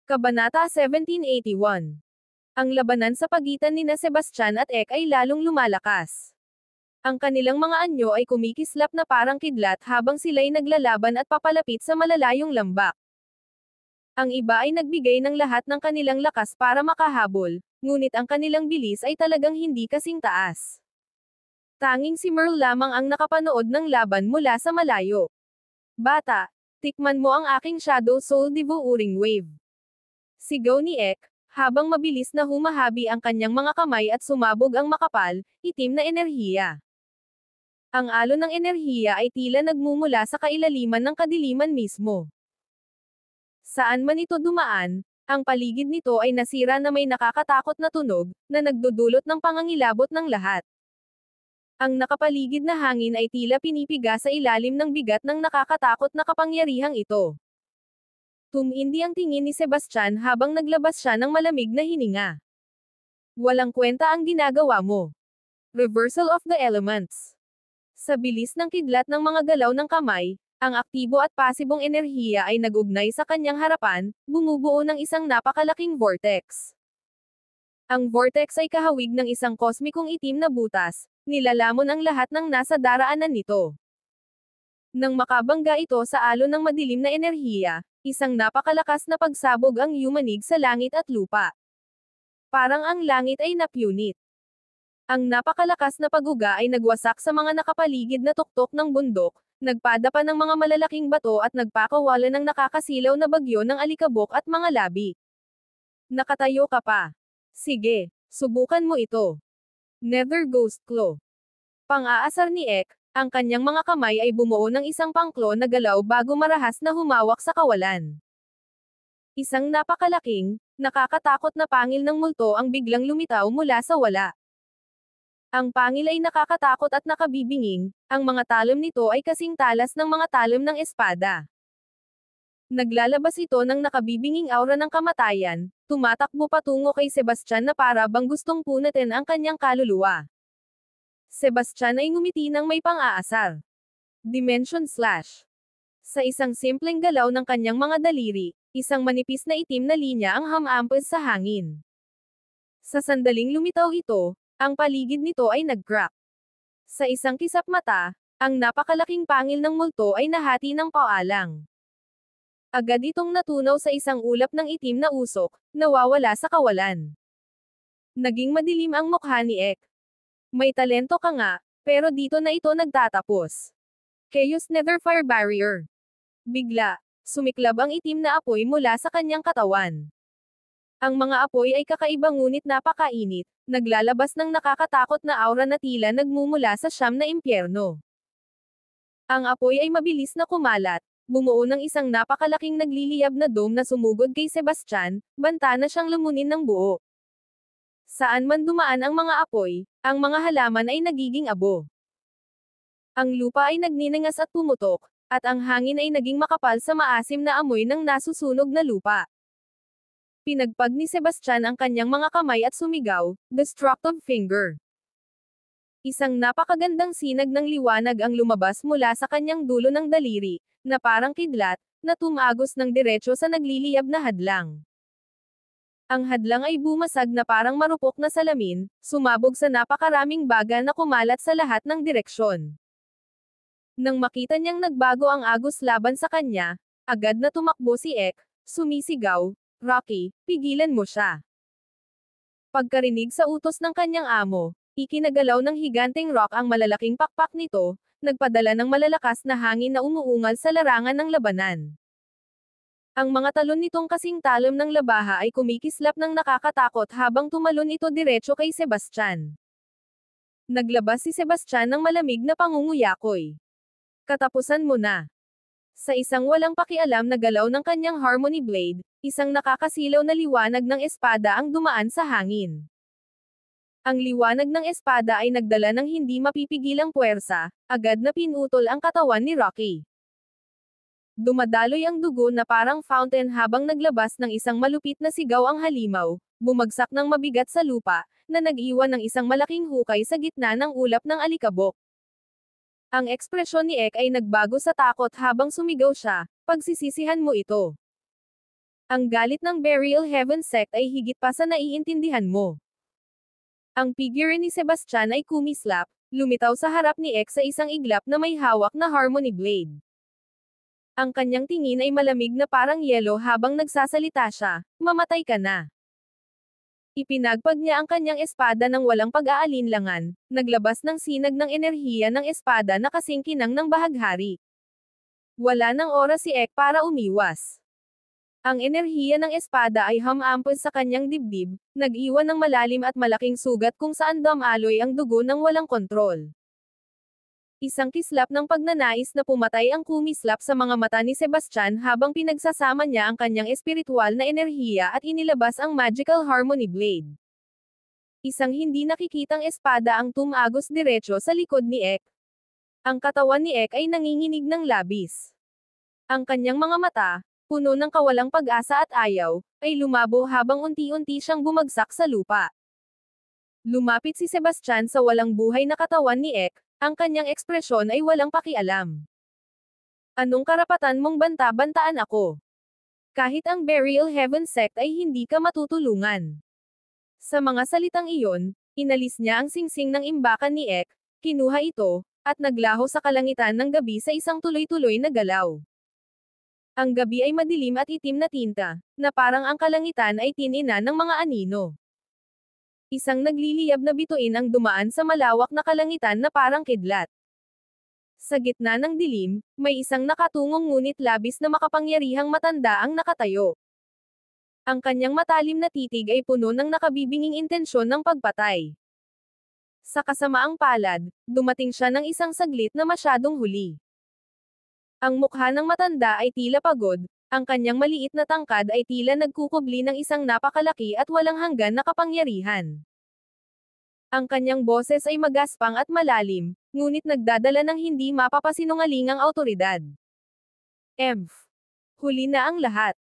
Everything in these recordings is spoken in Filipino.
Kabanata 1781. Ang labanan sa pagitan nina Sebastian at Ek ay lalong lumalakas. Ang kanilang mga anyo ay kumikislap na parang kidlat habang sila'y naglalaban at papalapit sa malalayong lambak. Ang iba ay nagbigay ng lahat ng kanilang lakas para makahabol, ngunit ang kanilang bilis ay talagang hindi kasing taas. Tanging si Merle lamang ang nakapanood ng laban mula sa malayo. "Bata, tikman mo ang aking Shadow Soul Devouring Wave," sigaw ni Ek, habang mabilis na humahabi ang kanyang mga kamay at sumabog ang makapal, itim na enerhiya. Ang alon ng enerhiya ay tila nagmumula sa kailaliman ng kadiliman mismo. Saan man ito dumaan, ang paligid nito ay nasira na may nakakatakot na tunog, na nagdudulot ng pangangilabot ng lahat. Ang nakapaligid na hangin ay tila pinipiga sa ilalim ng bigat ng nakakatakot na kapangyarihang ito. Tumindi ang tingin ni Sebastian habang naglabas siya ng malamig na hininga. "Walang kwenta ang ginagawa mo. Reversal of the elements." Sa bilis ng kidlat ng mga galaw ng kamay, ang aktibo at pasibong enerhiya ay nag-ugnay sa kanyang harapan, bumubuo ng isang napakalaking vortex. Ang vortex ay kahawig ng isang kosmikong itim na butas, nilalamon ang lahat ng nasa daraanan nito. Nang makabangga ito sa alon ng madilim na enerhiya, isang napakalakas na pagsabog ang yumanig sa langit at lupa. Parang ang langit ay napyunit. Ang napakalakas na pag-uga ay nagwasak sa mga nakapaligid na tuktok ng bundok, nagpadapa ng mga malalaking bato at nagpakawala ng nakakasilaw na bagyo ng alikabok at mga labi. "Nakatayo ka pa. Sige, subukan mo ito." Nether Ghost Claw. Pang-aasar ni Ek, ang kanyang mga kamay ay bumuo ng isang pangklo na galaw bago marahas na humawak sa kawalan. Isang napakalaking, nakakatakot na pangil ng multo ang biglang lumitaw mula sa wala. Ang pangil ay nakakatakot at nakabibinging, ang mga talon nito ay kasing talas ng mga talon ng espada. Naglalabas ito ng nakabibinging aura ng kamatayan, tumatakbo patungo kay Sebastian na para bang gustong punatin ang kanyang kaluluwa. Sebastian ay ngumiti ng may pang-aasar. Dimension Slash. Sa isang simpleng galaw ng kanyang mga daliri, isang manipis na itim na linya ang hamampes sa hangin. Sa sandaling lumitaw ito, ang paligid nito ay nag-crack. Sa isang kisap mata, ang napakalaking pangil ng multo ay nahati ng paalang. Agad itong natunaw sa isang ulap ng itim na usok, nawawala sa kawalan. Naging madilim ang mukha ni Ek. "May talento ka nga, pero dito na ito nagtatapos." Chaos Nether Fire Barrier. Bigla, sumiklab ang itim na apoy mula sa kanyang katawan. Ang mga apoy ay kakaiba ngunit napakainit, naglalabas ng nakakatakot na aura na tila nagmumula sa siyam na impyerno. Ang apoy ay mabilis na kumalat, bumuo ng isang napakalaking nagliliyab na dome na sumugod kay Sebastian, banta na siyang lumunin ng buo. Saan man dumaan ang mga apoy, ang mga halaman ay nagiging abo. Ang lupa ay nagniningas at pumutok, at ang hangin ay naging makapal sa maasim na amoy ng nasusunog na lupa. Pinagpag ni Sebastian ang kanyang mga kamay at sumigaw, "Destructive Finger." Isang napakagandang sinag ng liwanag ang lumabas mula sa kanyang dulo ng daliri, na parang kidlat, na tumagos ng diretso sa nagliliyab na hadlang. Ang hadlang ay bumasag na parang marupok na salamin, sumabog sa napakaraming baga na kumalat sa lahat ng direksyon. Nang makita niyang nagbago ang agos laban sa kanya, agad na tumakbo si Ek, sumisigaw, "Rocky, pigilan mo siya." Pagkarinig sa utos ng kanyang amo, ikinagalaw ng higanteng rock ang malalaking pakpak nito, nagpadala ng malalakas na hangin na umuungal sa larangan ng labanan. Ang mga talon nitong kasing talon ng labaha ay kumikislap ng nakakatakot habang tumalon ito diretso kay Sebastian. Naglabas si Sebastian ng malamig na pangunguyakoy. "Katapusan mo na." Sa isang walang pakialam na galaw ng kanyang Harmony Blade, isang nakakasilaw na liwanag ng espada ang dumaan sa hangin. Ang liwanag ng espada ay nagdala ng hindi mapipigilang puwersa, agad na pinutol ang katawan ni Rocky. Dumadaloy ang dugo na parang fountain habang naglabas ng isang malupit na sigaw ang halimaw, bumagsak ng mabigat sa lupa, na nag-iwan ng isang malaking hukay sa gitna ng ulap ng alikabok. Ang ekspresyon ni Ek ay nagbago sa takot habang sumigaw siya, "Pagsisisihan mo ito." Ang galit ng Burial Heaven sect ay higit pa sa naiintindihan mo. Ang figure ni Sebastian ay kumislap, lumitaw sa harap ni X sa isang iglap na may hawak na Harmony Blade. Ang kanyang tingin ay malamig na parang yelo habang nagsasalita siya, "Mamatay ka na." Ipinagpag niya ang kanyang espada ng walang pag-aalinlangan, naglabas ng sinag ng enerhiya ng espada na kasing kinang ng bahaghari. Wala ng oras si Ek para umiwas. Ang enerhiya ng espada ay humampos sa kanyang dibdib, nag-iwan ng malalim at malaking sugat kung saan dumaloy ang dugo ng walang kontrol. Isang kislap ng pagnanais na pumatay ang kumislap sa mga mata ni Sebastian habang pinagsasama niya ang kanyang espiritual na enerhiya at inilabas ang Magical Harmony Blade. Isang hindi nakikitang espada ang tumagos diretso sa likod ni Ek. Ang katawan ni Ek ay nanginginig ng labis. Ang kanyang mga mata, puno ng kawalang pag-asa at ayaw, ay lumabo habang unti-unti siyang bumagsak sa lupa. Lumapit si Sebastian sa walang buhay na katawan ni Ek, ang kanyang ekspresyon ay walang pakialam. Anong karapatan mong banta-bantaan ako? Kahit ang Burial Heaven sect ay hindi ka matutulungan. Sa mga salitang iyon, inalis niya ang singsing ng imbakan ni Ek, kinuha ito, at naglaho sa kalangitan ng gabi sa isang tuloy-tuloy na galaw. Ang gabi ay madilim at itim na tinta, na parang ang kalangitan ay tinina ng mga anino. Isang nagliliyab na bituin ang dumaan sa malawak na kalangitan na parang kidlat. Sa gitna ng dilim, may isang nakatungong ngunit labis na makapangyarihang matanda ang nakatayo. Ang kanyang matalim na titig ay puno ng nakabibinging intensyon ng pagpatay. Sa kasamaang palad, dumating siya ng isang saglit na masyadong huli. Ang mukha ng matanda ay tila pagod, ang kanyang maliit na tangkad ay tila nagkukubli ng isang napakalaki at walang hanggan na kapangyarihan. Ang kanyang boses ay magaspang at malalim, ngunit nagdadala ng hindi mapapasinungalingang awtoridad. Huli na ang lahat.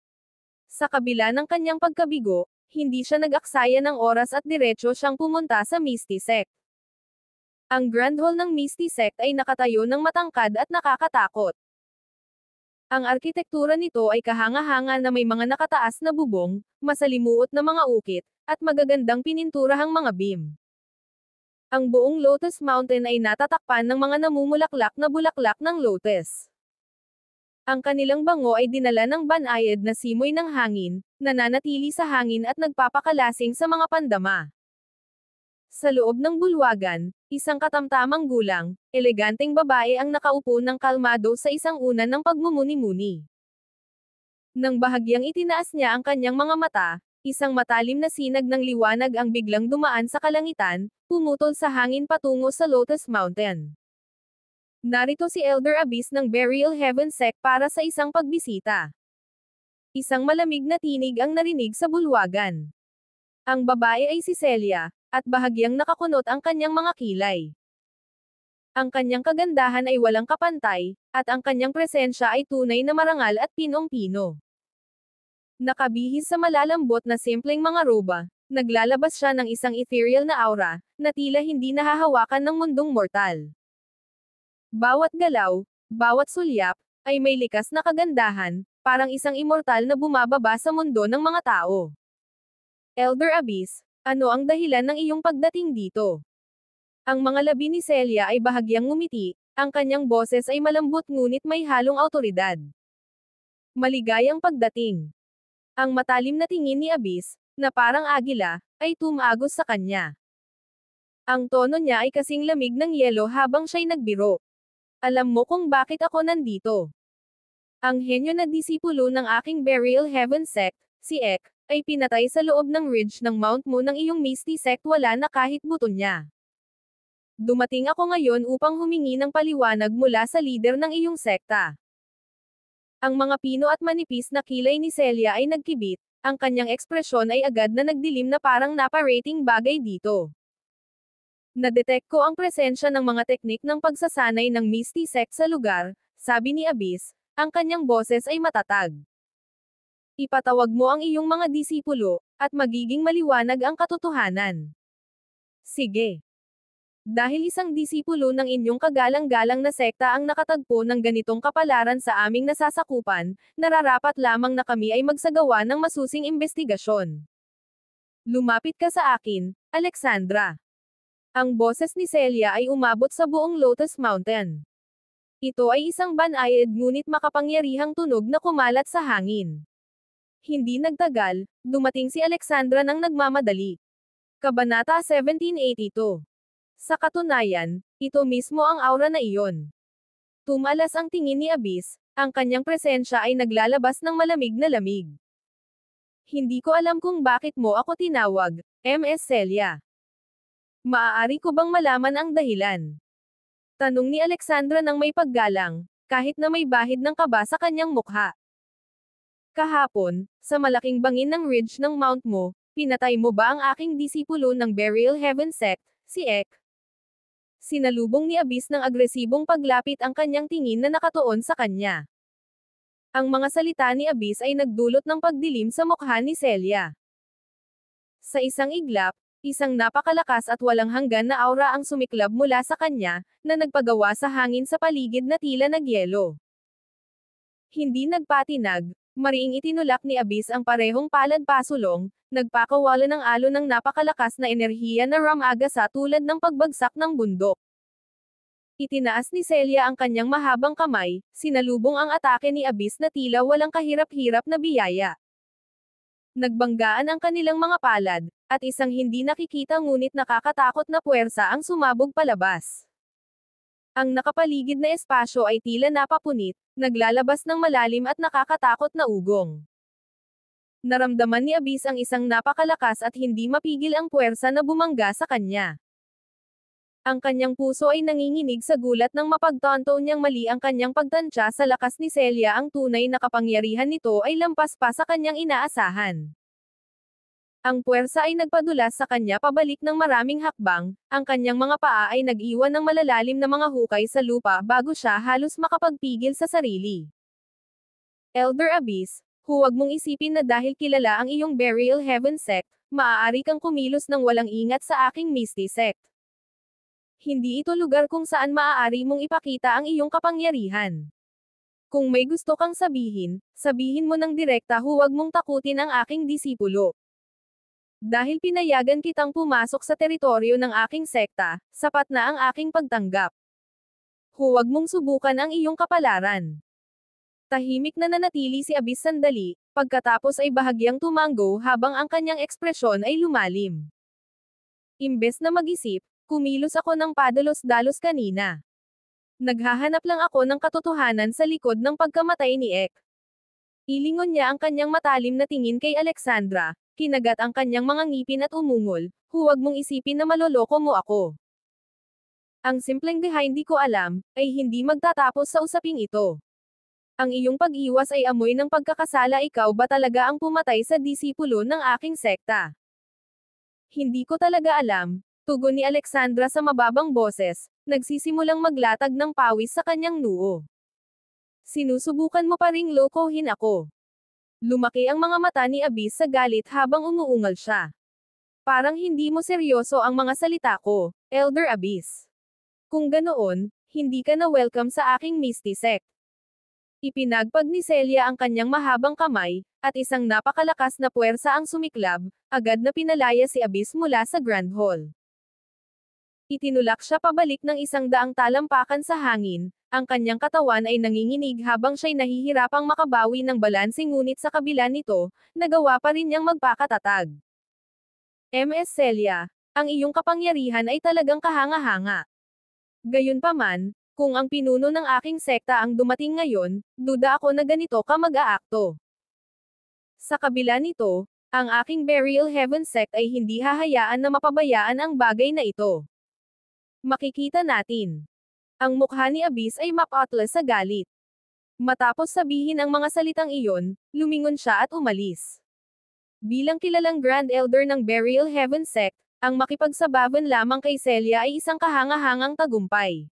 Sa kabila ng kanyang pagkabigo, hindi siya nag-aksaya ng oras at diretso siyang pumunta sa Misty Sect. Ang Grand Hall ng Misty Sect ay nakatayo ng matangkad at nakakatakot. Ang arkitektura nito ay kahanga-hanga na may mga nakataas na bubong, masalimuot na mga ukit, at magagandang pininturahang mga beam. Ang buong Lotus Mountain ay natatakpan ng mga namumulaklak na bulaklak ng lotus. Ang kanilang bango ay dinala ng banayad na simoy ng hangin, nananatili sa hangin at nagpapakalasing sa mga pandama. Sa loob ng bulwagan, isang katamtamang gulang, eleganteng babae ang nakaupo ng kalmado sa isang unan ng pagmumuni-muni. Nang bahagyang itinaas niya ang kanyang mga mata, isang matalim na sinag ng liwanag ang biglang dumaan sa kalangitan, pumutol sa hangin patungo sa Lotus Mountain. Narito si Elder Abyss ng Burial Heaven sect para sa isang pagbisita. Isang malamig na tinig ang narinig sa bulwagan. Ang babae ay si Celia, at bahagyang nakakunot ang kanyang mga kilay. Ang kanyang kagandahan ay walang kapantay, at ang kanyang presensya ay tunay na marangal at pinong-pino. Nakabihis sa malalambot na simpleng mga roba, naglalabas siya ng isang ethereal na aura, na tila hindi nahahawakan ng mundong mortal. Bawat galaw, bawat sulyap, ay may likas na kagandahan, parang isang immortal na bumababa sa mundo ng mga tao. Elder Abyss, ano ang dahilan ng iyong pagdating dito? Ang mga labi ni Celia ay bahagyang ngumiti, ang kanyang boses ay malambot ngunit may halong awtoridad. Maligayang pagdating. Ang matalim na tingin ni Abyss, na parang agila, ay tumagos sa kanya. Ang tono niya ay kasing lamig ng yelo habang siya'y nagbiro. Alam mo kung bakit ako nandito. Ang henyo na disipulo ng aking Burial Heaven sect, si Ek, ay pinatay sa loob ng ridge ng Mount Moon ng iyong Misty sect, wala na kahit buto niya. Dumating ako ngayon upang humingi ng paliwanag mula sa leader ng iyong sekta. Ang mga pino at manipis na kilay ni Celia ay nagkibit, ang kanyang ekspresyon ay agad na nagdilim na parang naparating bagay dito. Nadetect ko ang presensya ng mga teknik ng pagsasanay ng Misty sect sa lugar, sabi ni Abyss, ang kanyang boses ay matatag. Ipatawag mo ang iyong mga disipulo, at magiging maliwanag ang katotohanan. Sige. Dahil isang disipulo ng inyong kagalang-galang na sekta ang nakatagpo ng ganitong kapalaran sa aming nasasakupan, nararapat lamang na kami ay magsagawa ng masusing investigasyon. Lumapit ka sa akin, Alexandra. Ang boses ni Celia ay umabot sa buong Lotus Mountain. Ito ay isang banayad ngunit makapangyarihang tunog na kumalat sa hangin. Hindi nagtagal, dumating si Alexandra nang nagmamadali. Kabanata 1782. Sa katunayan, ito mismo ang aura na iyon. Tumalas ang tingin ni Abyss, ang kanyang presensya ay naglalabas ng malamig na lamig. Hindi ko alam kung bakit mo ako tinawag, Ms. Celia. Maaari ko bang malaman ang dahilan? Tanong ni Alexandra ng may paggalang, kahit na may bahid ng kaba sa kanyang mukha. Kahapon, sa malaking bangin ng ridge ng mount mo, pinatay mo ba ang aking disipulo ng Burial Heaven Sect, si Ek? Sinalubong ni Abyss ng agresibong paglapit ang kanyang tingin na nakatuon sa kanya. Ang mga salita ni Abyss ay nagdulot ng pagdilim sa mukha ni Celia. Sa isang iglap, isang napakalakas at walang hanggan na aura ang sumiklab mula sa kanya, na nagpagawa sa hangin sa paligid na tila nagyelo. Hindi nagpatinag, mariing itinulak ni Abyss ang parehong palad pasulong, nagpakawala ng alon ng napakalakas na enerhiya na ramagasa tulad ng pagbagsak ng bundok. Itinaas ni Celia ang kanyang mahabang kamay, sinalubong ang atake ni Abyss na tila walang kahirap-hirap na biyaya. Nagbanggaan ang kanilang mga palad, at isang hindi nakikita ngunit nakakatakot na puwersa ang sumabog palabas. Ang nakapaligid na espasyo ay tila napapunit, naglalabas ng malalim at nakakatakot na ugong. Naramdaman ni Abyss ang isang napakalakas at hindi mapigil ang puwersa na bumangga sa kanya. Ang kanyang puso ay nanginginig sa gulat nang mapagtanto niyang mali ang kanyang pagtansya sa lakas ni Celia. Ang tunay na kapangyarihan nito ay lampas pa sa kanyang inaasahan. Ang puwersa ay nagpadulas sa kanya pabalik ng maraming hakbang, ang kanyang mga paa ay nag-iwan ng malalalim na mga hukay sa lupa bago siya halos makapagpigil sa sarili. Elder Abyss, huwag mong isipin na dahil kilala ang iyong Burial Heaven Sect, maaari kang kumilos ng walang ingat sa aking Misty Sect. Hindi ito lugar kung saan maaari mong ipakita ang iyong kapangyarihan. Kung may gusto kang sabihin, sabihin mo ng direkta, huwag mong takutin ang aking disipulo. Dahil pinayagan kitang pumasok sa teritoryo ng aking sekta, sapat na ang aking pagtanggap. Huwag mong subukan ang iyong kapalaran. Tahimik na nanatili si Abyss sandali, pagkatapos ay bahagyang tumango habang ang kanyang ekspresyon ay lumalim. Imbes na mag-isip, kumilos ako ng padalos-dalos kanina. Naghahanap lang ako ng katotohanan sa likod ng pagkamatay ni Ek. Ilingon niya ang kanyang matalim na tingin kay Alexandra, kinagat ang kanyang mga ngipin at umungol, huwag mong isipin na maloloko mo ako. Ang simpleng hindi ko alam, ay hindi magtatapos sa usaping ito. Ang iyong pag-iwas ay amoy ng pagkakasala. Ikaw ba talaga ang pumatay sa disipulo ng aking sekta? Hindi ko talaga alam, tugon ni Alexandra sa mababang boses, nagsisimulang maglatag ng pawis sa kanyang noo. Sinusubukan mo pa ring lokohin ako. Lumaki ang mga mata ni Abyss sa galit habang umuungal siya. Parang hindi mo seryoso ang mga salita ko, Elder Abyss. Kung ganoon, hindi ka na welcome sa aking Misty Sect. Ipinagpag ni Celia ang kanyang mahabang kamay, at isang napakalakas na puwersa ang sumiklab, agad na pinalaya si Abyss mula sa Grand Hall. Itinulak siya pabalik ng 100 talampakan sa hangin, ang kanyang katawan ay nanginginig habang siya'y nahihirapang makabawi ng balanse, ngunit sa kabila nito, nagawa pa rin niyang magpakatatag. Ms. Celia, ang iyong kapangyarihan ay talagang kahanga-hanga. Gayunpaman, kung ang pinuno ng aking sekta ang dumating ngayon, duda ako na ganito ka mag-aakto. Sa kabila nito, ang aking Burial Heaven Sect ay hindi hahayaan na mapabayaan ang bagay na ito. Makikita natin. Ang mukha ni Abyss ay mapatlas sa galit. Matapos sabihin ang mga salitang iyon, lumingon siya at umalis. Bilang kilalang Grand Elder ng Burial Heaven Sect, ang makipagsababan lamang kay Celia ay isang kahanga-hangang tagumpay.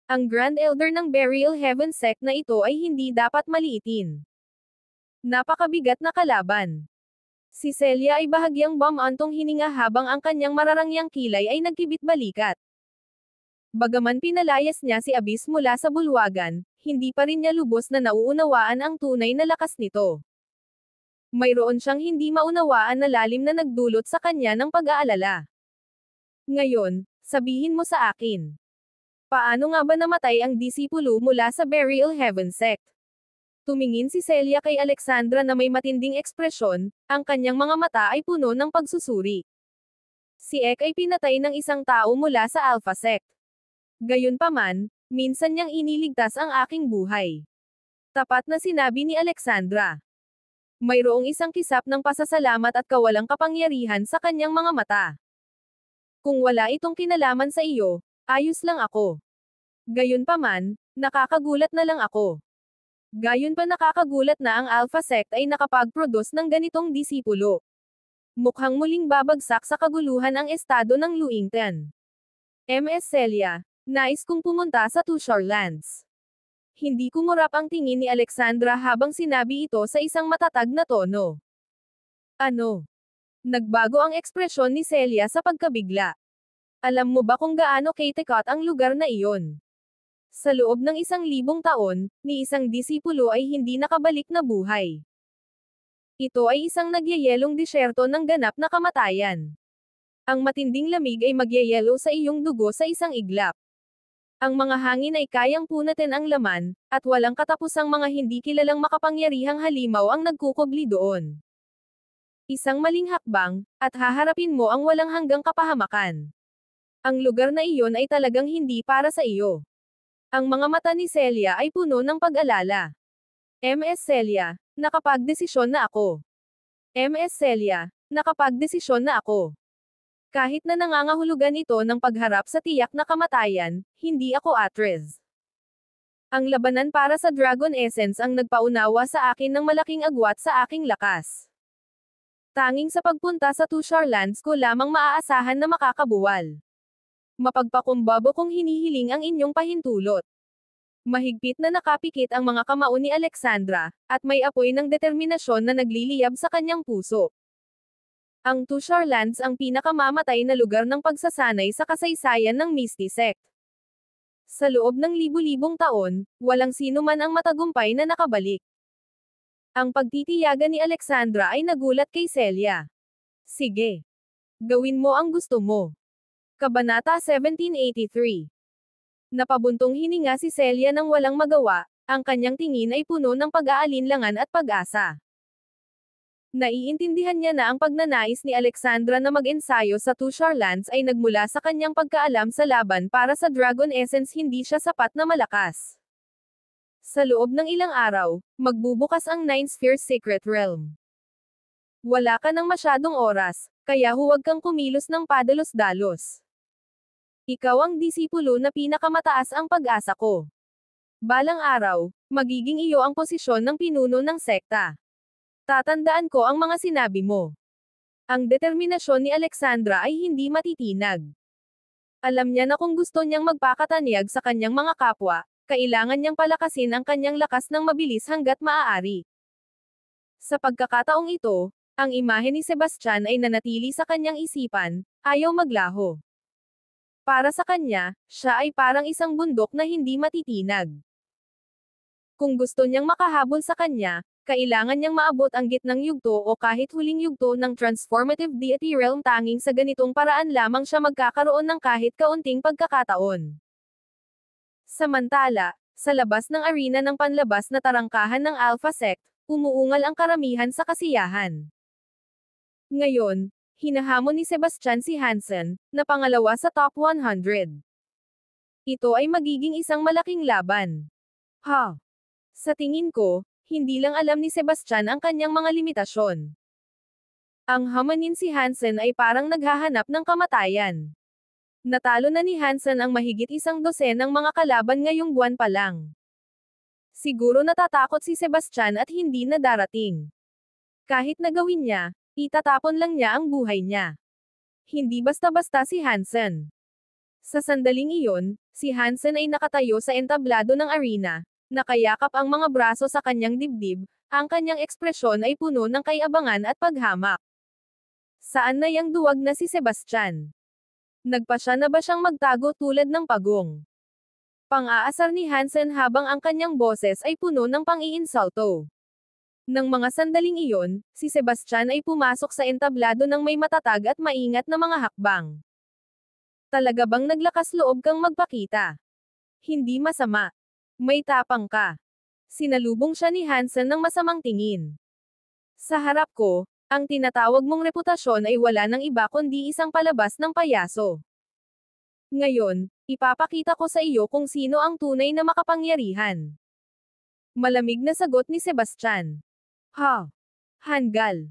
Ang Grand Elder ng Burial Heaven Sect na ito ay hindi dapat maliitin. Napakabigat na kalaban. Si Celia ay bahagyang bumantong hininga habang ang kanyang mararangyang kilay ay nagkibit-balikat. Bagaman pinalayas niya si Abyss mula sa bulwagan, hindi pa rin niya lubos na nauunawaan ang tunay na lakas nito. Mayroon siyang hindi maunawaan na lalim na nagdulot sa kanya ng pag-aalala. Ngayon, sabihin mo sa akin. Paano nga ba namatay ang disipulo mula sa Burial Heaven sect? Tumingin si Celia kay Alexandra na may matinding ekspresyon, ang kanyang mga mata ay puno ng pagsusuri. Si Ek ay pinatay ng isang tao mula sa Alpha sect. Gayunpaman, minsan niyang iniligtas ang aking buhay. Tapat na sinabi ni Alexandra. Mayroong isang kisap ng pasasalamat at kawalang kapangyarihan sa kanyang mga mata. Kung wala itong kinalaman sa iyo, ayos lang ako. Gayunpaman, nakakagulat na lang ako. Gayon pa nakakagulat na ang Alpha sect ay nakapag-produce ng ganitong disipulo. Mukhang muling babagsak sa kaguluhan ang estado ng Luington. Ms. Celia, nais kong pumunta sa Tushar Lands. Hindi kumurap ang tingin ni Alexandra habang sinabi ito sa isang matatag na tono. Ano? Nagbago ang ekspresyon ni Celia sa pagkabigla. Alam mo ba kung gaano katikot ang lugar na iyon? Sa loob ng 1,000 taon, ni isang disipulo ay hindi nakabalik na buhay. Ito ay isang nagyayelong disyerto ng ganap na kamatayan. Ang matinding lamig ay magyayelo sa iyong dugo sa isang iglap. Ang mga hangin ay kayang punatin ang laman, at walang katapusang mga hindi kilalang makapangyarihang halimaw ang nagkukubli doon. Isang maling hakbang, at haharapin mo ang walang hanggang kapahamakan. Ang lugar na iyon ay talagang hindi para sa iyo. Ang mga mata ni Celia ay puno ng pag-alala. Ms. Celia, nakapagdesisyon na ako. Ms. Celia, nakapagdesisyon na ako. Kahit na nangangahulugan ito ng pagharap sa tiyak na kamatayan, hindi ako atres. Ang labanan para sa Dragon Essence ang nagpaunawa sa akin ng malaking agwat sa aking lakas. Tanging sa pagpunta sa Tushar Lands ko lamang maaasahan na makakabuwal. Mapagpakumbaba kong hinihiling ang inyong pahintulot. Mahigpit na nakapikit ang mga kamao ni Alexandra, at may apoy ng determinasyon na nagliliyab sa kanyang puso. Ang Tushar Lands ang pinakamamatay na lugar ng pagsasanay sa kasaysayan ng Misty Sect. Sa loob ng libu-libong taon, walang sino man ang matagumpay na nakabalik. Ang pagtitiyaga ni Alexandra ay nagulat kay Celia. Sige. Gawin mo ang gusto mo. Kabanata 1783. Napabuntong hininga si Celia nang walang magawa, ang kanyang tingin ay puno ng pag-aalinlangan at pag-asa. Naiintindihan niya na ang pagnanais ni Alexandra na mag-ensayo sa Tushar Lands ay nagmula sa kanyang pagkaalam sa laban para sa Dragon Essence hindi siya sapat na malakas. Sa loob ng ilang araw, magbubukas ang Nine Spheres Secret Realm. Wala ka ng masyadong oras, kaya huwag kang kumilos ng padalos-dalos. Ikaw ang disipulo na pinakamataas ang pag-asa ko. Balang araw, magiging iyo ang posisyon ng pinuno ng sekta. Tatandaan ko ang mga sinabi mo. Ang determinasyon ni Alexandra ay hindi matitinag. Alam niya na kung gusto niyang magpakatanyag sa kanyang mga kapwa, kailangan niyang palakasin ang kanyang lakas ng mabilis hanggat maaari. Sa pagkakataong ito, ang imahe ni Sebastian ay nanatili sa kanyang isipan, ayaw maglaho. Para sa kanya, siya ay parang isang bundok na hindi matitinag. Kung gusto niyang makahabol sa kanya, kailangan niyang maabot ang gitnang yugto o kahit huling yugto ng Transformative Deity Realm. Tanging sa ganitong paraan lamang siya magkakaroon ng kahit kaunting pagkakataon. Samantala, sa labas ng arena ng panlabas na tarangkahan ng Alpha Sect, umuungal ang karamihan sa kasiyahan. Ngayon, hinahamon ni Sebastian si Hansen, na pangalawa sa top 100. Ito ay magiging isang malaking laban. Sa tingin ko, hindi lang alam ni Sebastian ang kanyang mga limitasyon. Ang hamanin si Hansen ay parang naghahanap ng kamatayan. Natalo na ni Hansen ang mahigit 100 ng mga kalaban ngayong buwan pa lang. Siguro natatakot si Sebastian at hindi na darating. Kahit na gawin niya, itatapon lang niya ang buhay niya. Hindi basta-basta si Hansen. Sa sandaling iyon, si Hansen ay nakatayo sa entablado ng arena, Nakayakap ang mga braso sa kanyang dibdib, ang kanyang ekspresyon ay puno ng kayabangan at paghamak. Saan na yang duwag na si Sebastian? Nagpasya na ba siyang magtago tulad ng pagong? Pang-aasar ni Hansen habang ang kanyang boses ay puno ng pang-iinsulto. Nang mga sandaling iyon, si Sebastian ay pumasok sa entablado ng may matatag at maingat na mga hakbang. Talaga bang naglakas loob kang magpakita? Hindi masama. May tapang ka. Sinalubong siya ni Hansen ng masamang tingin. Sa harap ko, ang tinatawag mong reputasyon ay wala ng iba kundi isang palabas ng payaso. Ngayon, ipapakita ko sa iyo kung sino ang tunay na makapangyarihan. Malamig na sagot ni Sebastian. Ha? Hanggal.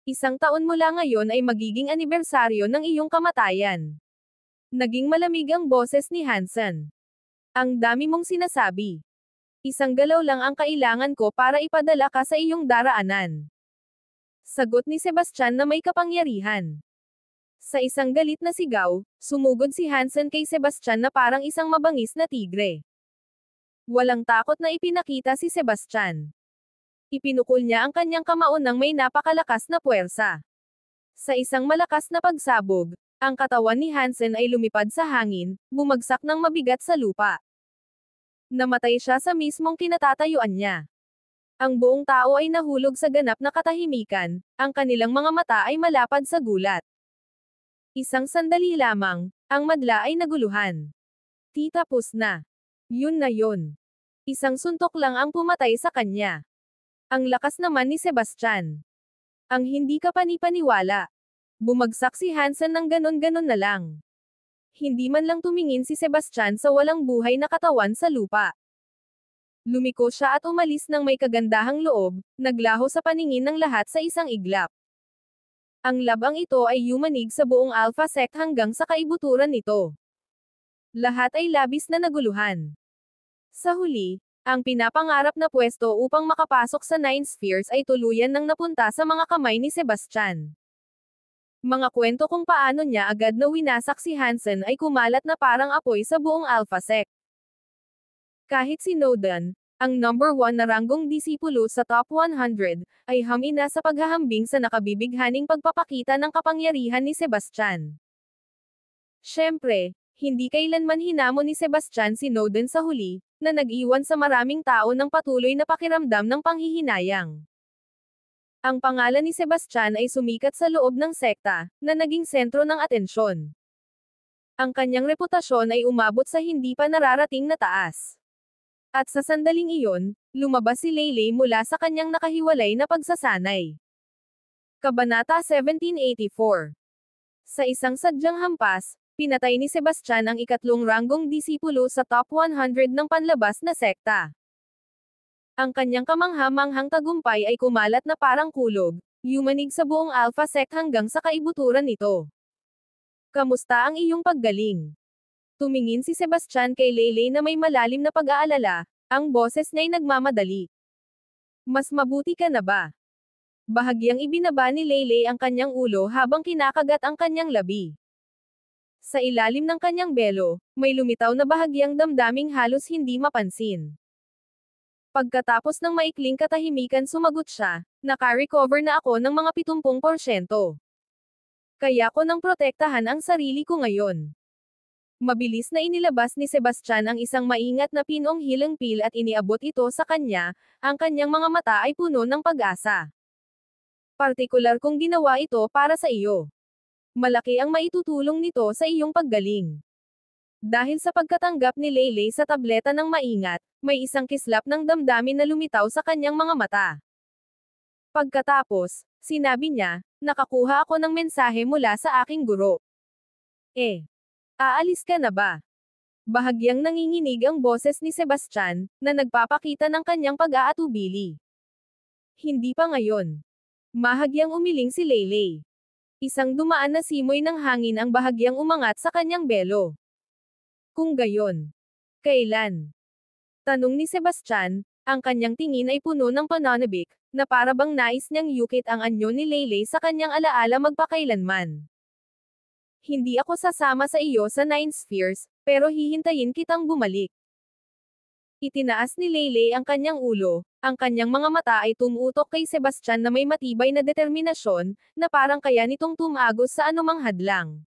Isang taon mula ngayon ay magiging anibersaryo ng iyong kamatayan. Naging malamig ang boses ni Hansen. Ang dami mong sinasabi. Isang galaw lang ang kailangan ko para ipadala ka sa iyong daraanan. Sagot ni Sebastian na may kapangyarihan. Sa isang galit na sigaw, sumugod si Hansen kay Sebastian na parang isang mabangis na tigre. Walang takot na ipinakita si Sebastian. Ipinukol niya ang kanyang kamao ng may napakalakas na puwersa. Sa isang malakas na pagsabog, ang katawan ni Hansen ay lumipad sa hangin, bumagsak ng mabigat sa lupa. Namatay siya sa mismong kinatatayuan niya. Ang buong tao ay nahulog sa ganap na katahimikan, ang kanilang mga mata ay malapad sa gulat. Isang sandali lamang, ang madla ay naguluhan. Tapos na. Yun na yun. Isang suntok lang ang pumatay sa kanya. Ang lakas naman ni Sebastian. Ang hindi ka panipaniwala. Bumagsak si Hansen ng ganon-ganon na lang. Hindi man lang tumingin si Sebastian sa walang buhay na katawan sa lupa. Lumiko siya at umalis ng may kagandahang loob, naglaho sa paningin ng lahat sa isang iglap. Ang labang ito ay yumanig sa buong Alpha Sect hanggang sa kaibuturan nito. Lahat ay labis na naguluhan. Sa huli, ang pinapangarap na pwesto upang makapasok sa Nine Spheres ay tuluyan nang napunta sa mga kamay ni Sebastian. Mga kwento kung paano niya agad na winasak si Hansen ay kumalat na parang apoy sa buong Alpha Sect. Kahit si Nodan, ang number 1 na ranggong disipulo sa top 100, ay hamina sa paghahambing sa nakabibighaning pagpapakita ng kapangyarihan ni Sebastian. Siyempre, hindi kailanman hinamon ni Sebastian si Nodan sa huli, na nag-iwan sa maraming tao ng patuloy na pakiramdam ng panghihinayang. Ang pangalan ni Sebastian ay sumikat sa loob ng sekta, na naging sentro ng atensyon. Ang kanyang reputasyon ay umabot sa hindi pa nararating na taas. At sa sandaling iyon, lumabas si Leyley mula sa kanyang nakahiwalay na pagsasanay. Kabanata 1784. Sa isang sadyang hampas, pinatay ni Sebastian ang ikatlong ranggong disipulo sa top 100 ng panlabas na sekta. Ang kanyang kamangha-manghang tagumpay ay kumalat na parang kulog, yumanig sa buong Alpha Sect hanggang sa kaibuturan nito. Kamusta ang iyong paggaling? Tumingin si Sebastian kay Leyley na may malalim na pag-aalala, ang boses niya'y nagmamadali. Mas mabuti ka na ba? Bahagyang ibinaba ni Leyley ang kanyang ulo habang kinakagat ang kanyang labi. Sa ilalim ng kanyang belo, may lumitaw na bahagyang damdaming halos hindi mapansin. Pagkatapos ng maikling katahimikan sumagot siya, naka-recover na ako ng mga 70%. Kaya ko nang protektahan ang sarili ko ngayon. Mabilis na inilabas ni Sebastian ang isang maingat na pinong healing pill at iniabot ito sa kanya, ang kanyang mga mata ay puno ng pag-asa. Partikular kong ginawa ito para sa iyo. Malaki ang maitutulong nito sa iyong paggaling. Dahil sa pagkatanggap ni Leyley sa tableta ng maingat, may isang kislap ng damdamin na lumitaw sa kanyang mga mata. Pagkatapos, sinabi niya, nakakuha ako ng mensahe mula sa aking guro. Aalis ka na ba? Bahagyang nanginginig ang boses ni Sebastian, na nagpapakita ng kanyang pag-aatubili. Hindi pa ngayon. Mahagyang umiling si Leyley. Isang dumaan na simoy ng hangin ang bahagyang umangat sa kanyang belo. Kung gayon. Kailan? Tanong ni Sebastian, ang kanyang tingin ay puno ng pananabik, na para bang nais niyang yukit ang anyo ni Leyley sa kanyang alaala magpakailanman. Hindi ako sasama sa iyo sa Nine Spheres, pero hihintayin kitang bumalik. Itinaas ni Leylay ang kanyang ulo, ang kanyang mga mata ay tumutok kay Sebastian na may matibay na determinasyon, na parang kaya nitong tumagos sa anumang hadlang.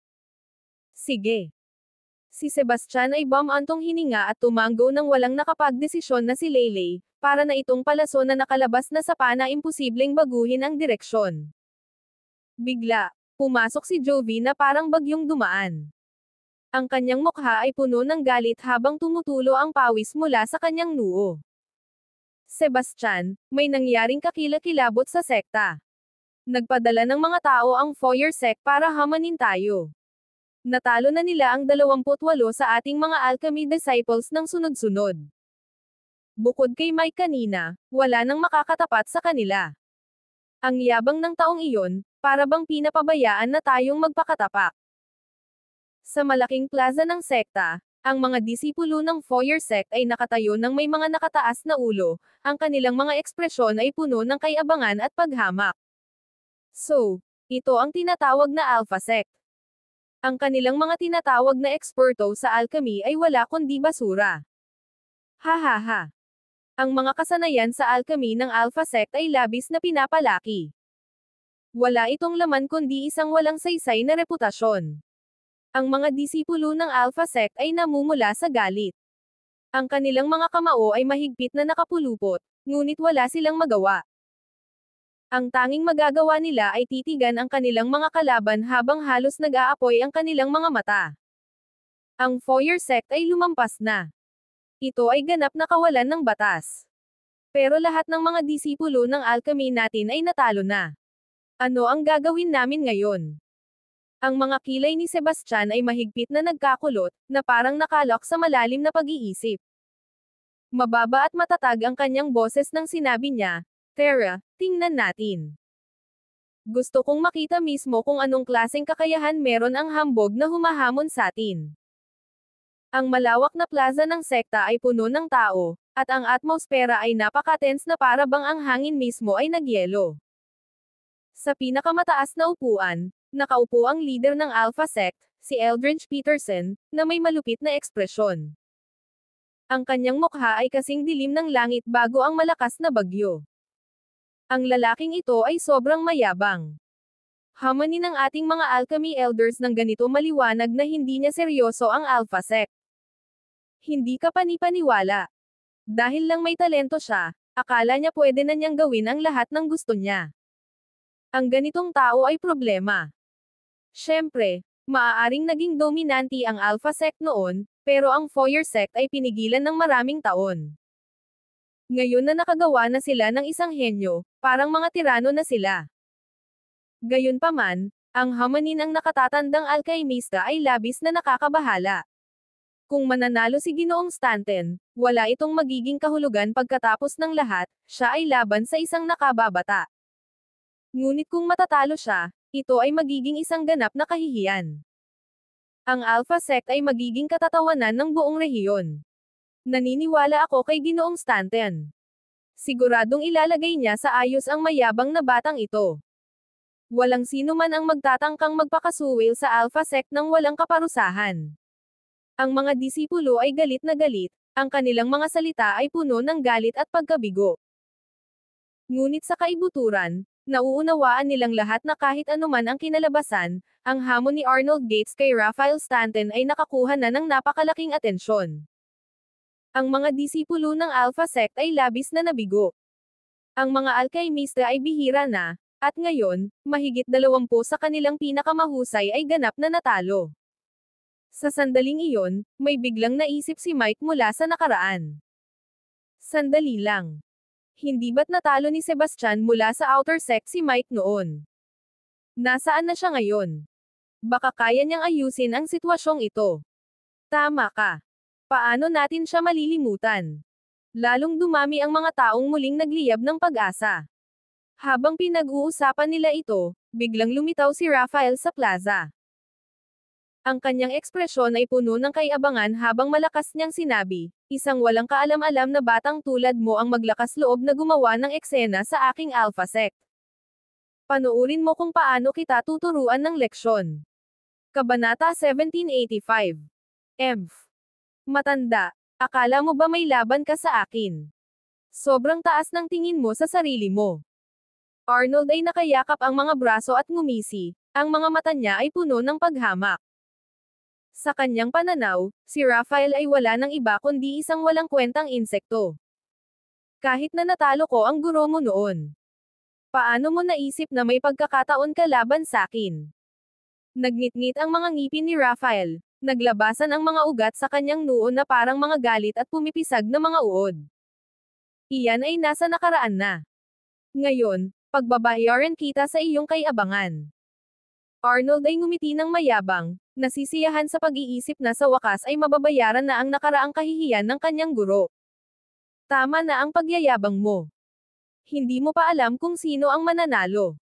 Sige. Si Sebastian ay bumantong hininga at tumanggo nang walang nakapagdesisyon na si Leylay, para na itong palaso na nakalabas na sa pana imposibleng baguhin ang direksyon. Bigla, pumasok si Jovi na parang bagyong dumaan. Ang kanyang mukha ay puno ng galit habang tumutulo ang pawis mula sa kanyang noo. Sebastian, may nangyaring kakilakilabot sa sekta. Nagpadala ng mga tao ang Foyer Sect para hamanin tayo. Natalo na nila ang 28 sa ating mga alchemy disciples ng sunod-sunod. Bukod kay Mike kanina, wala nang makakatapat sa kanila. Ang yabang ng taong iyon, para bang pinapabayaan na tayong magpakatapak. Sa malaking plaza ng sekta, ang mga disipulo ng Foyer Sect ay nakatayo ng may mga nakataas na ulo, ang kanilang mga ekspresyon ay puno ng kayabangan at paghamak. So, ito ang tinatawag na Alpha Sect. Ang kanilang mga tinatawag na eksperto sa alchemy ay wala kundi basura. Hahaha. Ang mga kasanayan sa alchemy ng Alpha Sect ay labis na pinapalaki. Wala itong laman kundi isang walang saysay na reputasyon. Ang mga disipulo ng Alpha Sect ay namumula sa galit. Ang kanilang mga kamao ay mahigpit na nakapulupot, ngunit wala silang magawa. Ang tanging magagawa nila ay titigan ang kanilang mga kalaban habang halos nag-aapoy ang kanilang mga mata. Ang Foyer Sect ay lumampas na. Ito ay ganap na kawalan ng batas. Pero lahat ng mga disipulo ng alchemy natin ay natalo na. Ano ang gagawin namin ngayon? Ang mga kilay ni Sebastian ay mahigpit na nagkakulot, na parang nakalok sa malalim na pag-iisip. Mababa at matatag ang kanyang boses nang sinabi niya, "Tara, tingnan natin. Gusto kong makita mismo kung anong klaseng kakayahan meron ang hambog na humahamon sa atin." Ang malawak na plaza ng sekta ay puno ng tao, at ang atmosfera ay napaka-tense na para bang ang hangin mismo ay nagyelo. Sa pinakamataas na upuan, nakaupo ang leader ng Alpha Sect, si Eldridge Peterson, na may malupit na ekspresyon. Ang kanyang mukha ay kasing dilim ng langit bago ang malakas na bagyo. Ang lalaking ito ay sobrang mayabang. Hamanin ng ating mga alchemy elders ng ganito maliwanag na hindi niya seryoso ang Alpha Sect. Hindi ka panipaniwala. Dahil lang may talento siya, akala niya pwede na niyang gawin ang lahat ng gusto niya. Ang ganitong tao ay problema. Siyempre, maaaring naging dominanti ang Alpha Sect noon, pero ang Foyer Sect ay pinigilan ng maraming taon. Ngayon na nakagawa na sila ng isang henyo, parang mga tirano na sila. Gayunpaman, ang hamanin ang nakatatandang alkaimista ay labis na nakakabahala. Kung mananalo si Ginoong Stanton, wala itong magiging kahulugan pagkatapos ng lahat, siya ay laban sa isang nakababata. Ngunit kung matatalo siya, ito ay magiging isang ganap na kahihiyan. Ang Alpha Sect ay magiging katatawanan ng buong rehiyon. Naniniwala ako kay Ginoong Stanton. Siguradong ilalagay niya sa ayos ang mayabang na batang ito. Walang sino man ang magtatangkang magpakasuwil sa Alpha Sect ng walang kaparusahan. Ang mga disipulo ay galit na galit, ang kanilang mga salita ay puno ng galit at pagkabigo. Ngunit sa kaibuturan, nauunawaan nilang lahat na kahit anuman ang kinalabasan, ang hamon ni Arnold Gates kay Raphael Stanton ay nakakuha na ng napakalaking atensyon. Ang mga disipulo ng Alpha Sect ay labis na nabigo. Ang mga alkaimista ay bihira na, at ngayon, mahigit 20 sa kanilang pinakamahusay ay ganap na natalo. Sa sandaling iyon, may biglang naisip si Mike mula sa nakaraan. Sandali lang. Hindi ba't natalo ni Sebastian mula sa Outer Sect si Mike noon? Nasaan na siya ngayon? Baka kaya niyang ayusin ang sitwasyong ito. Tama ka. Paano natin siya malilimutan? Lalong dumami ang mga taong muling nagliyab ng pag-asa. Habang pinag-uusapan nila ito, biglang lumitaw si Raphael sa plaza. Ang kanyang ekspresyon ay puno ng kayabangan habang malakas niyang sinabi, "Isang walang kaalam-alam na batang tulad mo ang maglakas loob na gumawa ng eksena sa aking Alpha Sect. Panoorin mo kung paano kita tuturuan ng leksyon." Kabanata 1785. Matanda. Akala mo ba may laban ka sa akin? Sobrang taas ng tingin mo sa sarili mo. Arnold ay nakayakap ang mga braso at ngumisi, ang mga mata niya ay puno ng paghamak. Sa kanyang pananaw, si Raphael ay wala ng iba kundi isang walang kwentang insekto. Kahit na natalo ko ang guro mo noon. Paano mo naisip na may pagkakataon ka laban sakin? Nagngit-ngit ang mga ngipin ni Raphael, naglabasan ang mga ugat sa kanyang noo na parang mga galit at pumipisag na mga uod. Iyan ay nasa nakaraan na. Ngayon, pagbabayaran kita sa iyong kay-abangan. Arnold ay ngumiti ng mayabang, nasisiyahan sa pag-iisip na sa wakas ay mababayaran na ang nakaraang kahihiyan ng kanyang guro. Tama na ang pagyayabang mo. Hindi mo pa alam kung sino ang mananalo.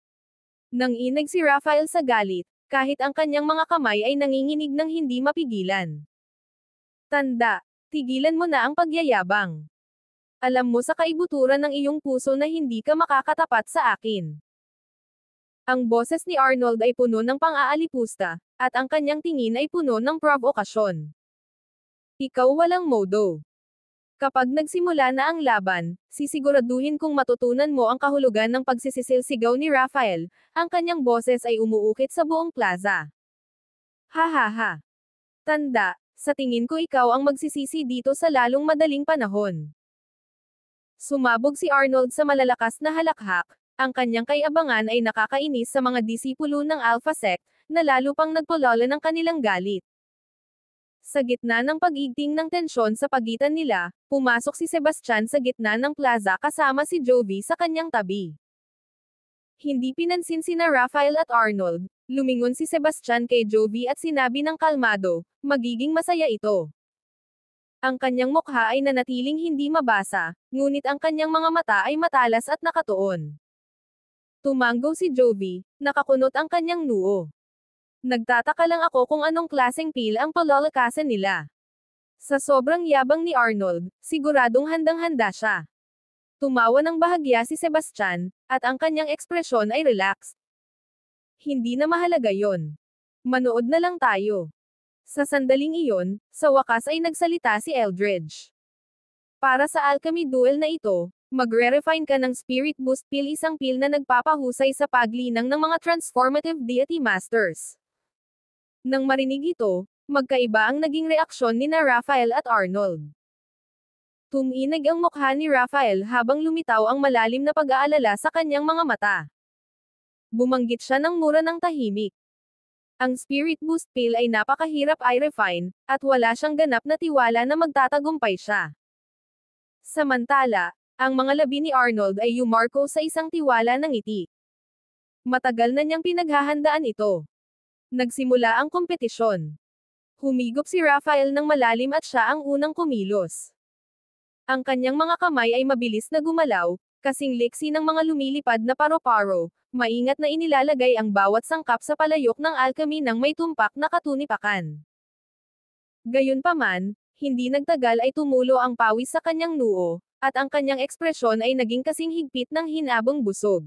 Nanginig si Raphael sa galit, kahit ang kanyang mga kamay ay nanginginig ng hindi mapigilan. Tanda, tigilan mo na ang pagyayabang. Alam mo sa kaibuturan ng iyong puso na hindi ka makakatapat sa akin. Ang boses ni Arnold ay puno ng pang-aalipusta, at ang kanyang tingin ay puno ng provokasyon. Ikaw walang modo. Kapag nagsimula na ang laban, sisiguraduhin kung matutunan mo ang kahulugan ng pagsisisil-sigaw ni Raphael, ang kanyang boses ay umuukit sa buong plaza. Ha ha ha. Tanda, sa tingin ko ikaw ang magsisisi dito sa lalong madaling panahon. Sumabog si Arnold sa malalakas na halakhak, ang kanyang kay-abangan ay nakakainis sa mga disipulo ng Alpha Sect, na lalo pang nagpulala ng kanilang galit. Sa gitna ng pag-igting ng tensyon sa pagitan nila, pumasok si Sebastian sa gitna ng plaza kasama si Jovi sa kanyang tabi. Hindi pinansin sina Raphael at Arnold, lumingon si Sebastian kay Jovi at sinabi ng kalmado, magiging masaya ito. Ang kanyang mukha ay nanatiling hindi mabasa, ngunit ang kanyang mga mata ay matalas at nakatuon. Tumanggo si Jovi, nakakunot ang kanyang noo. Nagtataka lang ako kung anong klaseng pil ang palalakasan nila. Sa sobrang yabang ni Arnold, siguradong handang-handa siya. Tumawa ng bahagya si Sebastian, at ang kanyang ekspresyon ay relaxed. Hindi na mahalaga yon. Manood na lang tayo. Sa sandaling iyon, sa wakas ay nagsalita si Eldridge. Para sa alchemy duel na ito, magre-refine ka ng Spirit Boost Pill, isang pill na nagpapahusay sa paglinang ng mga transformative deity masters. Nang marinig ito, magkaiba ang naging reaksyon ni Raphael at Arnold. Tuminig ang mukha ni Raphael habang lumitaw ang malalim na pag-aalala sa kanyang mga mata. Bumanggit siya ng mura ng tahimik. Ang Spirit Boost Pill ay napakahirap i-refine, at wala siyang ganap na tiwala na magtatagumpay siya. Samantala, ang mga labi ni Arnold ay yumarko sa isang tiwala ng ngiti. Matagal na niyang pinaghahandaan ito. Nagsimula ang kompetisyon. Humigop si Raphael ng malalim at siya ang unang kumilos. Ang kanyang mga kamay ay mabilis na gumalaw, kasing liksi ng mga lumilipad na paro-paro, maingat na inilalagay ang bawat sangkap sa palayok ng alchemy ng may tumpak na katunipakan. Gayunpaman, hindi nagtagal ay tumulo ang pawis sa kanyang noo, at ang kanyang ekspresyon ay naging kasing higpit ng hinabong busog.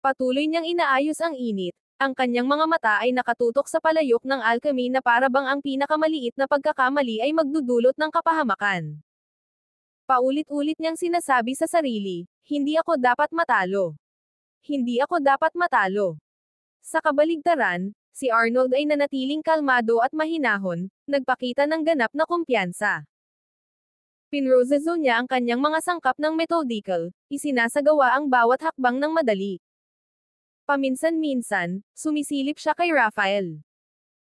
Patuloy niyang inaayos ang init, ang kanyang mga mata ay nakatutok sa palayok ng alchemy na parabang ang pinakamaliit na pagkakamali ay magdudulot ng kapahamakan. Paulit-ulit niyang sinasabi sa sarili, hindi ako dapat matalo. Hindi ako dapat matalo. Sa kabaligtaran, si Arnold ay nanatiling kalmado at mahinahon, nagpakita ng ganap na kumpiyansa. Pinroseso niya ang kanyang mga sangkap ng methodical, isinasagawa ang bawat hakbang ng madali. Paminsan-minsan, sumisilip siya kay Raphael.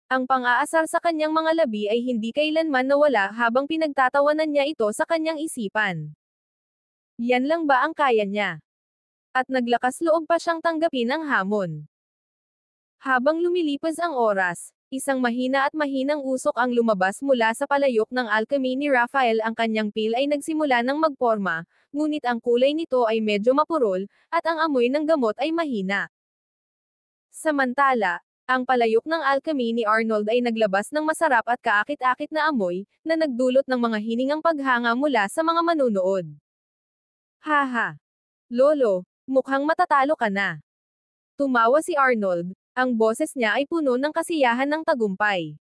Ang pang-aasar sa kanyang mga labi ay hindi kailanman nawala habang pinagtatawanan niya ito sa kanyang isipan. Yan lang ba ang kaya niya? At naglakas loob pa siyang tanggapin ang hamon. Habang lumilipas ang oras, isang mahina at mahinang usok ang lumabas mula sa palayok ng alchemy ni Raphael. Ang kanyang pil ay nagsimula ng magporma, ngunit ang kulay nito ay medyo mapurol, at ang amoy ng gamot ay mahina. Samantala, ang palayok ng alchemy ni Arnold ay naglabas ng masarap at kaakit-akit na amoy, na nagdulot ng mga hiningang paghanga mula sa mga manunood. Haha! Lolo, mukhang matatalo ka na. Tumawa si Arnold, ang boses niya ay puno ng kasiyahan ng tagumpay.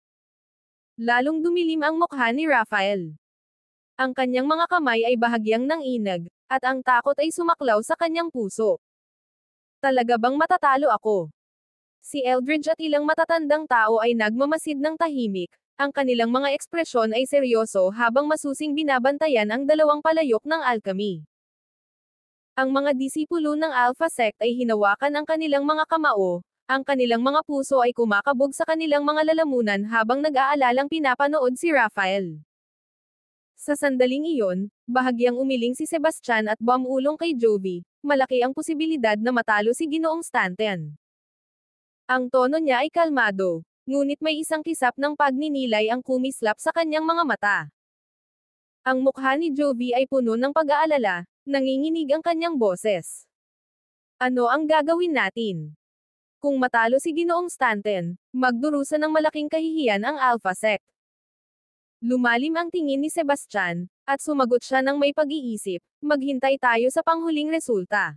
Lalong dumilim ang mukha ni Raphael. Ang kanyang mga kamay ay bahagyang nanginag, at ang takot ay sumaklaw sa kanyang puso. Talaga bang matatalo ako? Si Eldridge at ilang matatandang tao ay nagmamasid ng tahimik, ang kanilang mga ekspresyon ay seryoso habang masusing binabantayan ang dalawang palayok ng alchemy. Ang mga disipulo ng Alpha Sect ay hinawakan ang kanilang mga kamao, ang kanilang mga puso ay kumakabog sa kanilang mga lalamunan habang nag-aalalang pinapanood si Raphael. Sa sandaling iyon, bahagyang umiling si Sebastian at bumulong kay Jovi, malaki ang posibilidad na matalo si Ginoong Stanton. Ang tono niya ay kalmado, ngunit may isang kisap ng pagninilay ang kumislap sa kanyang mga mata. Ang mukha ni Jovi ay puno ng pag-aalala, nanginginig ang kanyang boses. Ano ang gagawin natin? Kung matalo si Ginoong Stanton, magdurusa ng malaking kahihiyan ang Alpha Sect. Lumalim ang tingin ni Sebastian, at sumagot siya ng may pag-iisip, maghintay tayo sa panghuling resulta.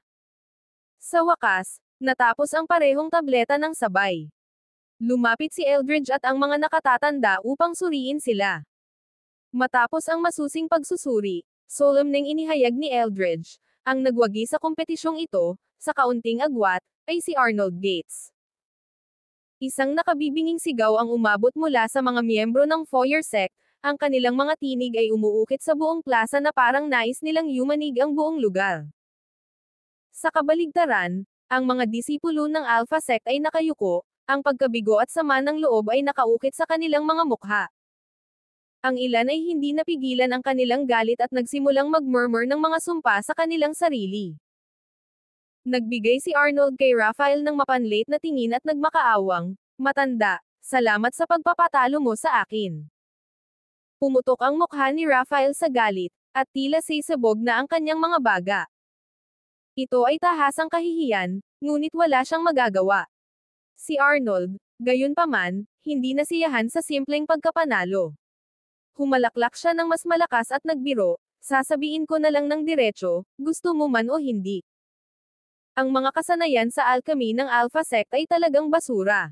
Sa wakas, natapos ang parehong tableta ng sabay. Lumapit si Eldridge at ang mga nakatatanda upang suriin sila. Matapos ang masusing pagsusuri, solemneng inihayag ni Eldridge, ang nagwagi sa kompetisyong ito, sa kaunting agwat, ay si Arnold Gates. Isang nakabibinging sigaw ang umabot mula sa mga miyembro ng Foyer Sect, ang kanilang mga tinig ay umuukit sa buong plaza na parang nais nilang yumanig ang buong lugar. Sa kabaligtaran, ang mga disipulo ng Alpha Sect ay nakayuko, ang pagkabigo at sama ng loob ay nakaukit sa kanilang mga mukha. Ang ilan ay hindi napigilan ang kanilang galit at nagsimulang magmurmur ng mga sumpa sa kanilang sarili. Nagbigay si Arnold kay Raphael ng mapanlait na tingin at nagmakaawang, "Matanda, salamat sa pagpapatalo mo sa akin." Pumutok ang mukha ni Raphael sa galit, at tila sisabog na ang kanyang mga baga. Ito ay tahasang kahihiyan, ngunit wala siyang magagawa. Si Arnold, gayunpaman, hindi nasiyahan sa simpleng pagkapanalo. Humalaklak siya ng mas malakas at nagbiro, "Sasabihin ko na lang ng diretso, gusto mo man o hindi. Ang mga kasanayan sa alchemy ng Alpha Sect ay talagang basura.